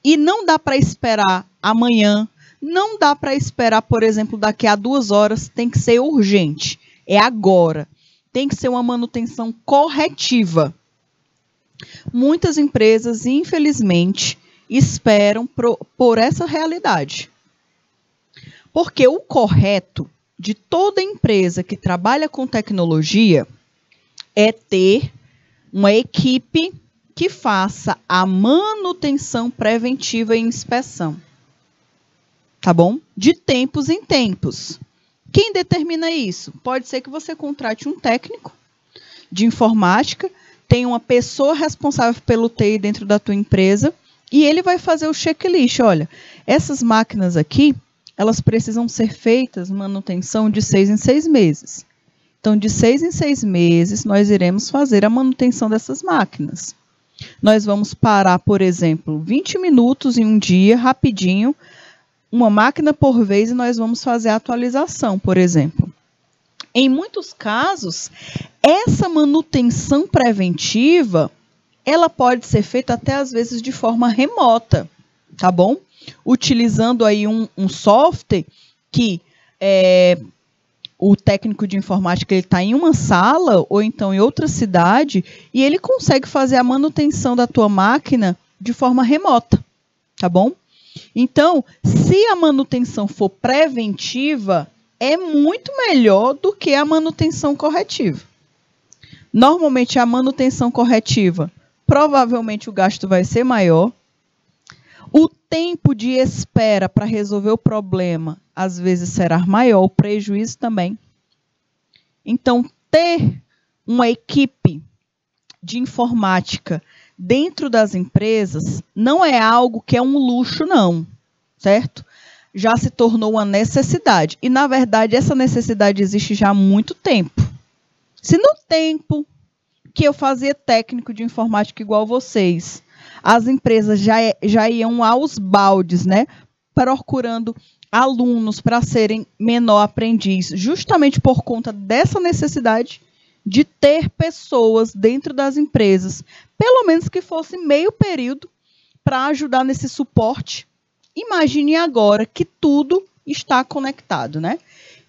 E não dá para esperar amanhã, não dá para esperar, por exemplo, daqui a 2 horas, tem que ser urgente, é agora. Tem que ser uma manutenção corretiva. Muitas empresas, infelizmente, esperam por essa realidade. Porque o correto de toda empresa que trabalha com tecnologia é ter uma equipe que faça a manutenção preventiva e inspeção. Tá bom? De tempos em tempos. Quem determina isso? Pode ser que você contrate um técnico de informática, tenha uma pessoa responsável pelo TI dentro da tua empresa e ele vai fazer o checklist. Olha, essas máquinas aqui, elas precisam ser feitas manutenção de 6 em 6 meses. Então, de 6 em 6 meses, nós iremos fazer a manutenção dessas máquinas. Nós vamos parar, por exemplo, 20 minutos em um dia, rapidinho, uma máquina por vez, e nós vamos fazer a atualização, por exemplo. Em muitos casos, essa manutenção preventiva, ela pode ser feita até às vezes de forma remota, tá bom? Utilizando aí um software que o técnico de informática está em uma sala ou então em outra cidade e ele consegue fazer a manutenção da tua máquina de forma remota, tá bom? Então, se a manutenção for preventiva, é muito melhor do que a manutenção corretiva. Normalmente, a manutenção corretiva, provavelmente o gasto vai ser maior. O tempo de espera para resolver o problema, às vezes, será maior, o prejuízo também. Então, ter uma equipe de informática dentro das empresas não é algo que é um luxo, não, certo? Já se tornou uma necessidade. E, na verdade, essa necessidade existe já há muito tempo. Se no tempo que eu fazia técnico de informática igual vocês, as empresas já iam aos baldes, né? Procurando alunos para serem menor aprendiz, justamente por conta dessa necessidade de ter pessoas dentro das empresas, pelo menos que fosse meio período, para ajudar nesse suporte. Imagine agora que tudo está conectado, né?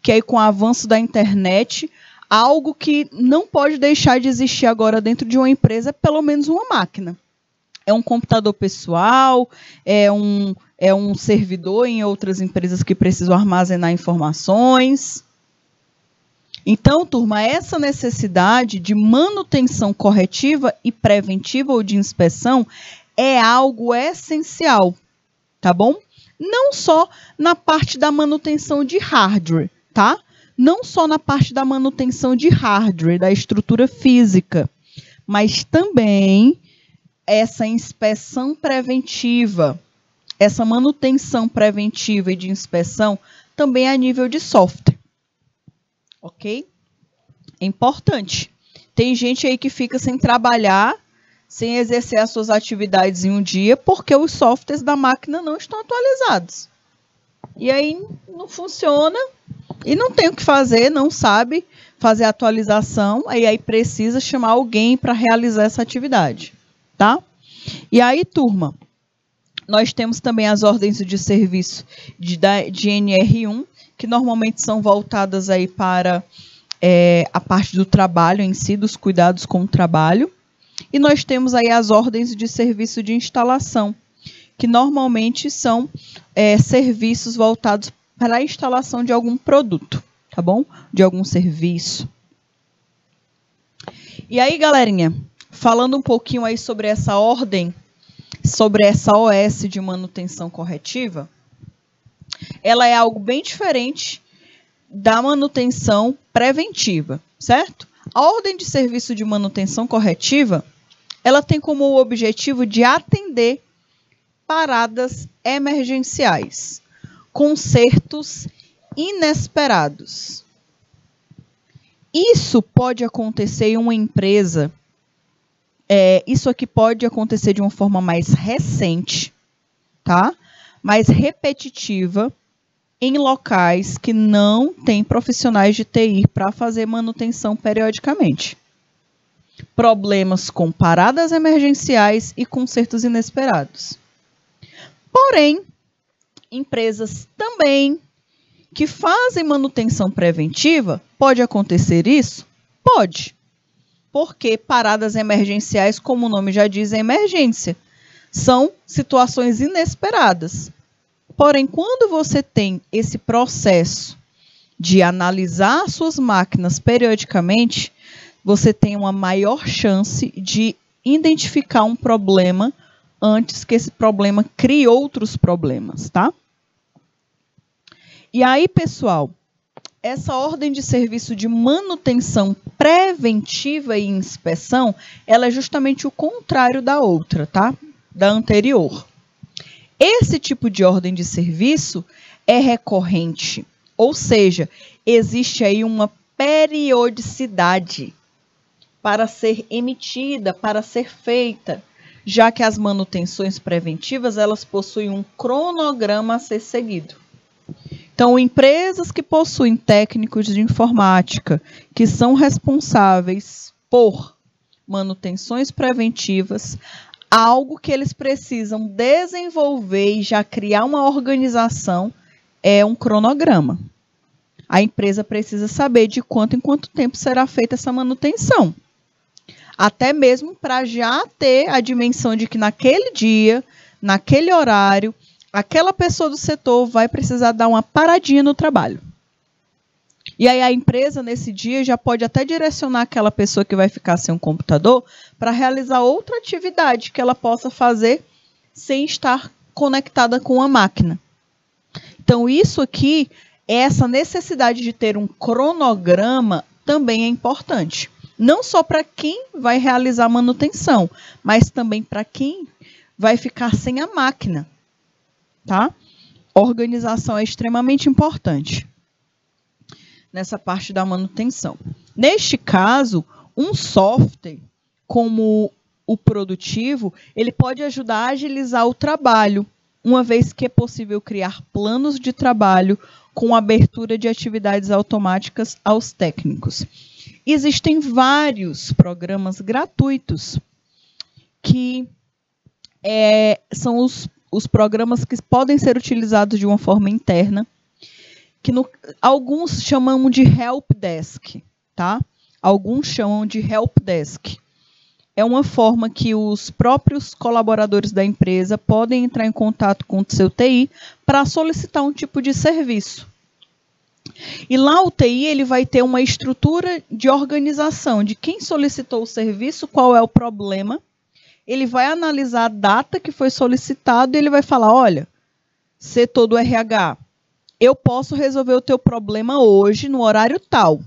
Que aí com o avanço da internet, algo que não pode deixar de existir agora dentro de uma empresa é pelo menos uma máquina. É um computador pessoal, é um servidor em outras empresas que precisam armazenar informações. Então, turma, essa necessidade de manutenção corretiva e preventiva ou de inspeção é algo essencial, tá bom? Não só na parte da manutenção de hardware, tá? Não só na parte da manutenção de hardware, da estrutura física, mas também essa inspeção preventiva, essa manutenção preventiva e de inspeção também a nível de software. Ok? É importante. Tem gente aí que fica sem trabalhar, sem exercer as suas atividades em um dia, porque os softwares da máquina não estão atualizados. E aí não funciona e não tem o que fazer, não sabe fazer a atualização, aí precisa chamar alguém para realizar essa atividade, tá? E aí, turma, nós temos também as ordens de serviço de NR1, que normalmente são voltadas aí para a parte do trabalho em si, dos cuidados com o trabalho. E nós temos aí as ordens de serviço de instalação, que normalmente são serviços voltados para a instalação de algum produto, tá bom? De algum serviço. E aí, galerinha, falando um pouquinho aí sobre essa ordem, sobre essa OS de manutenção corretiva, ela é algo bem diferente da manutenção preventiva, certo? A ordem de serviço de manutenção corretiva, ela tem como objetivo de atender paradas emergenciais, consertos inesperados. Isso pode acontecer em uma empresa, isso aqui pode acontecer de uma forma mais recente, tá? Mais repetitiva, em locais que não têm profissionais de TI para fazer manutenção periodicamente. Problemas com paradas emergenciais e consertos inesperados. Porém, empresas também que fazem manutenção preventiva, pode acontecer isso? Pode. Porque paradas emergenciais, como o nome já diz, é emergência. São situações inesperadas. Porém, quando você tem esse processo de analisar suas máquinas periodicamente, você tem uma maior chance de identificar um problema antes que esse problema crie outros problemas, tá? E aí, pessoal, essa ordem de serviço de manutenção preventiva e inspeção, ela é justamente o contrário da outra, tá? Da anterior. Esse tipo de ordem de serviço é recorrente, ou seja, existe aí uma periodicidade para ser emitida, para ser feita, já que as manutenções preventivas, elas possuem um cronograma a ser seguido. Então, empresas que possuem técnicos de informática, que são responsáveis por manutenções preventivas, algo que eles precisam desenvolver e já criar uma organização é um cronograma. A empresa precisa saber de quanto em quanto tempo será feita essa manutenção. Até mesmo para já ter a dimensão de que naquele dia, naquele horário, aquela pessoa do setor vai precisar dar uma paradinha no trabalho. E aí a empresa, nesse dia, já pode até direcionar aquela pessoa que vai ficar sem um computador para realizar outra atividade que ela possa fazer sem estar conectada com a máquina. Então, isso aqui, essa necessidade de ter um cronograma também é importante. Não só para quem vai realizar a manutenção, mas também para quem vai ficar sem a máquina. Tá? Organização é extremamente importante nessa parte da manutenção. Neste caso, um software como o produtivo, ele pode ajudar a agilizar o trabalho, uma vez que é possível criar planos de trabalho com abertura de atividades automáticas aos técnicos. Existem vários programas gratuitos que são os programas que podem ser utilizados de uma forma interna alguns chamam de help desk, tá? Alguns chamam de help desk. É uma forma que os próprios colaboradores da empresa podem entrar em contato com o seu TI para solicitar um tipo de serviço. E lá o TI ele vai ter uma estrutura de organização de quem solicitou o serviço, qual é o problema. Ele vai analisar a data que foi solicitado e ele vai falar, olha, setor do RH, eu posso resolver o teu problema hoje no horário tal.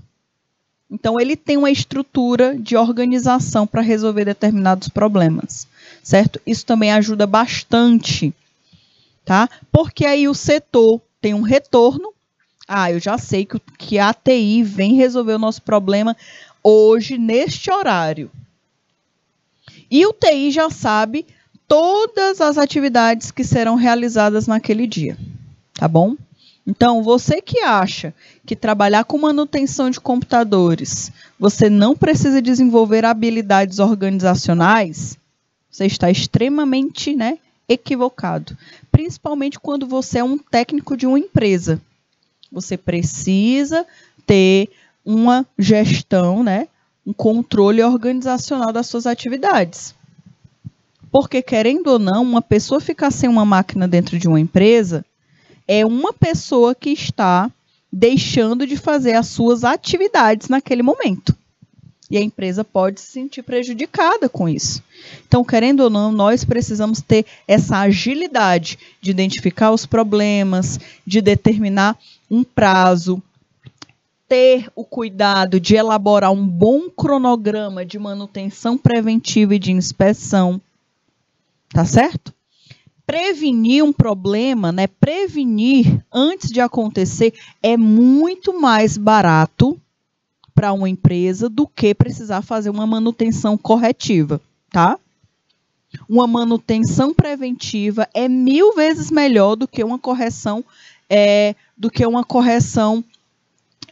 Então, ele tem uma estrutura de organização para resolver determinados problemas, certo? Isso também ajuda bastante, tá? Porque aí o setor tem um retorno. Eu já sei que a TI vem resolver o nosso problema hoje, neste horário. E o TI já sabe todas as atividades que serão realizadas naquele dia, tá bom? Então, você que acha que trabalhar com manutenção de computadores, você não precisa desenvolver habilidades organizacionais, você está extremamente, equivocado. Principalmente quando você é um técnico de uma empresa. Você precisa ter uma gestão, um controle organizacional das suas atividades. Porque, querendo ou não, uma pessoa ficar sem uma máquina dentro de uma empresa é uma pessoa que está deixando de fazer as suas atividades naquele momento. E a empresa pode se sentir prejudicada com isso. Então, querendo ou não, nós precisamos ter essa agilidade de identificar os problemas, de determinar um prazo, ter o cuidado de elaborar um bom cronograma de manutenção preventiva e de inspeção. Tá certo? Prevenir um problema, prevenir antes de acontecer é muito mais barato para uma empresa do que precisar fazer uma manutenção corretiva, tá? Uma manutenção preventiva é 1000 vezes melhor do que uma correção,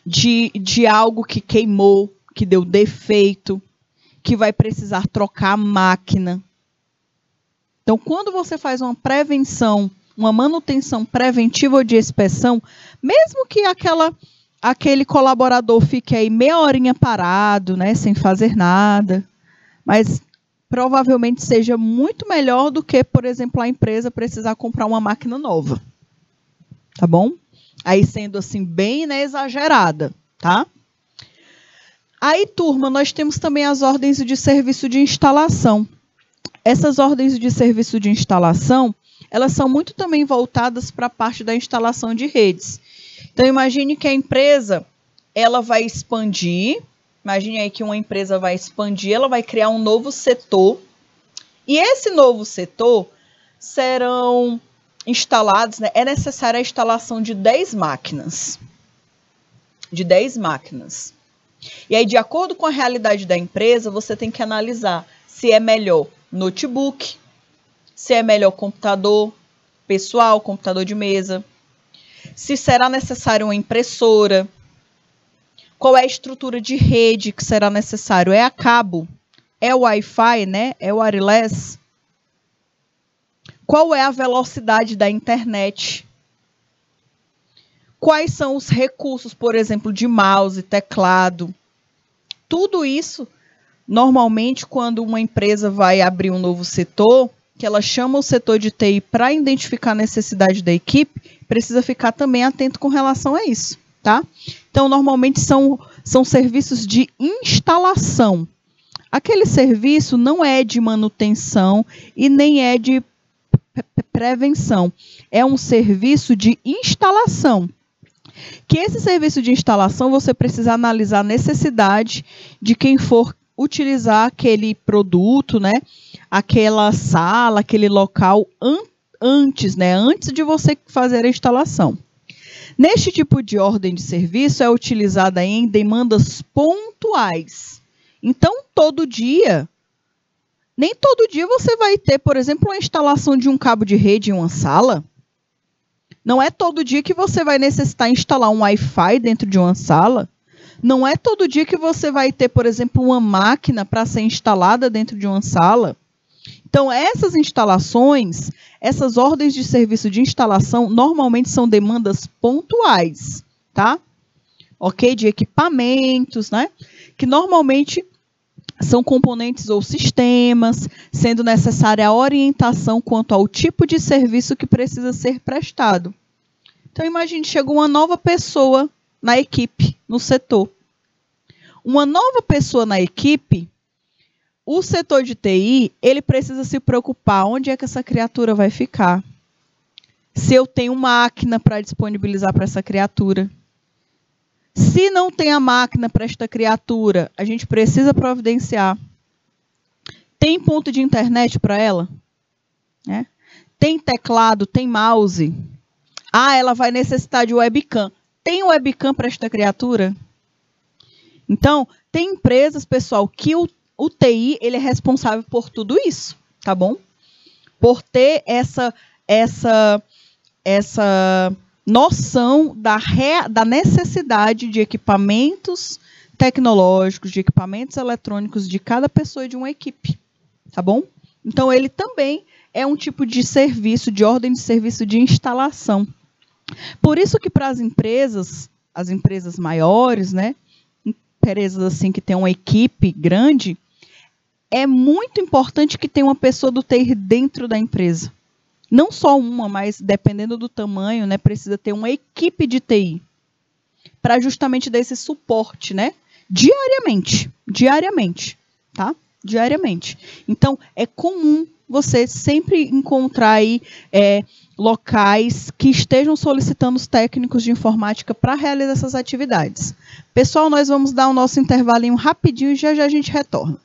de algo que queimou, que deu defeito, que vai precisar trocar a máquina. Então, quando você faz uma prevenção, uma manutenção preventiva ou de inspeção, mesmo que aquele colaborador fique aí meia horinha parado, sem fazer nada, mas provavelmente seja muito melhor do que, por exemplo, a empresa precisar comprar uma máquina nova. Tá bom? Aí sendo assim bem exagerada, tá? Aí, turma, nós temos também as ordens de serviço de instalação. Essas ordens de serviço de instalação, elas são muito também voltadas para a parte da instalação de redes. Então, imagine que a empresa, ela vai expandir, imagine aí que uma empresa vai expandir, ela vai criar um novo setor, e esse novo setor serão instalados, é necessária a instalação de 10 máquinas. De 10 máquinas. E aí, de acordo com a realidade da empresa, você tem que analisar se é melhor notebook, se é melhor computador pessoal, computador de mesa, se será necessário uma impressora, qual é a estrutura de rede que será necessário, é a cabo, é o Wi-Fi, é o wireless, qual é a velocidade da internet, quais são os recursos, por exemplo, de mouse, teclado, tudo isso. Normalmente, quando uma empresa vai abrir um novo setor, que ela chama o setor de TI para identificar a necessidade da equipe, precisa ficar também atento com relação a isso, tá? Então, normalmente são serviços de instalação. Aquele serviço não é de manutenção e nem é de prevenção. É um serviço de instalação. Que esse serviço de instalação você precisa analisar a necessidade de quem for utilizar aquele produto, aquela sala, aquele local antes de você fazer a instalação. Neste tipo de ordem de serviço é utilizada em demandas pontuais. Então, nem todo dia você vai ter, por exemplo, a instalação de um cabo de rede em uma sala. Não é todo dia que você vai necessitar instalar um Wi-Fi dentro de uma sala. Não é todo dia que você vai ter, por exemplo, uma máquina para ser instalada dentro de uma sala. Então, essas instalações, essas ordens de serviço de instalação, normalmente são demandas pontuais. tá? Ok? De equipamentos, né? Que normalmente são componentes ou sistemas, sendo necessária a orientação quanto ao tipo de serviço que precisa ser prestado. Então, imagine, chegou uma nova pessoa na equipe, no setor. Uma nova pessoa na equipe, o setor de TI, ele precisa se preocupar onde é que essa criatura vai ficar. Se eu tenho máquina para disponibilizar para essa criatura. Se não tem a máquina para esta criatura, a gente precisa providenciar. Tem ponto de internet para ela? Né? Tem teclado, tem mouse? Ah, ela vai necessitar de webcam. Tem webcam para esta criatura? Então, tem empresas, pessoal, que o TI ele é responsável por tudo isso, tá bom? Por ter essa noção da necessidade de equipamentos tecnológicos, de equipamentos eletrônicos de cada pessoa e de uma equipe, tá bom? Então, ele também é um tipo de serviço, de ordem de serviço de instalação. Por isso que para as empresas maiores, né, empresas assim que tem uma equipe grande, é muito importante que tenha uma pessoa do TI dentro da empresa. Não só uma, mas dependendo do tamanho, né, precisa ter uma equipe de TI para justamente dar esse suporte, né, diariamente, tá? Diariamente. Então, é comum você sempre encontrar aí locais que estejam solicitando os técnicos de informática para realizar essas atividades. Pessoal, nós vamos dar o nosso intervalinho rapidinho e já já a gente retorna.